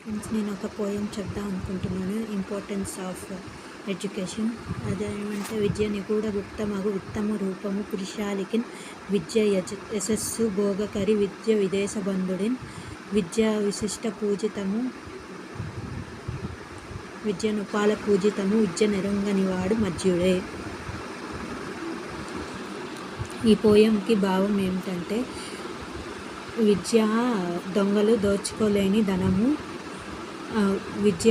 Friends, నేను ఒక poem చెప్దాం అనుకుంటున్నాను. Importance of education. అదేమంటే, విద్య నిగూఢ గుప్తమగు ఉత్తమ రూపము పురుషాలికిన్ విద్య యశస్సు భోగకరి విద్య విదేశ బంధుడిన్ విద్య విశిష్ట పూజితము విద్య నుపాల పూజితము విద్య నెరుంగనివాడు మధ్యుడే. ఈ పోయంకి భావం ఏమిటంటే, విద్య దొంగలు దోచుకోలేని ధనము. విద్య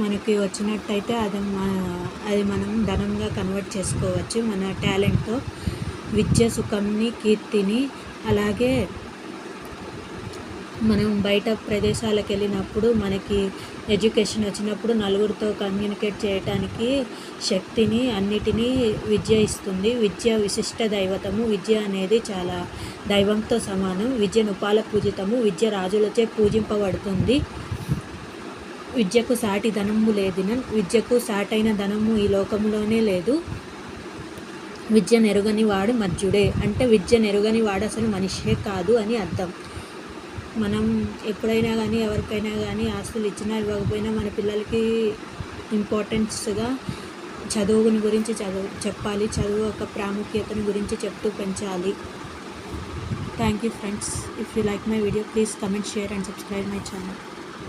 మనకి వచ్చినట్టయితే అది మనం ధనంగా కన్వర్ట్ చేసుకోవచ్చు మన టాలెంట్తో. విద్య సుఖంని, కీర్తిని, అలాగే మనం బయట ప్రదేశాలకు వెళ్ళినప్పుడు మనకి ఎడ్యుకేషన్ వచ్చినప్పుడు నలుగురితో కమ్యూనికేట్ చేయటానికి శక్తిని, అన్నిటినీ విద్య ఇస్తుంది. విద్య విశిష్ట దైవతము. విద్య అనేది చాలా దైవంతో సమానం. విద్య నుపాల పూజితము. విద్య రాజులచే పూజింపబడుతుంది. విద్యకు సాటి ధనము లేదిన. విద్యకు సాటైన ధనము ఈ లోకంలోనే లేదు. విద్య నెరుగని వాడు మధ్యుడే. అంటే విద్య నెరుగని వాడు అసలు మనిషే కాదు అని అర్థం. మనం ఎప్పుడైనా కానీ ఎవరికైనా కానీ ఆస్తులు ఇచ్చినా ఇవ్వకపోయినా మన పిల్లలకి ఇంపార్టెన్స్గా చదువుని గురించి చెప్పాలి. చదువు యొక్క ప్రాముఖ్యతను గురించి చెప్తూ పెంచాలి. Thank you friends. If you like my video, please comment, share and subscribe my channel.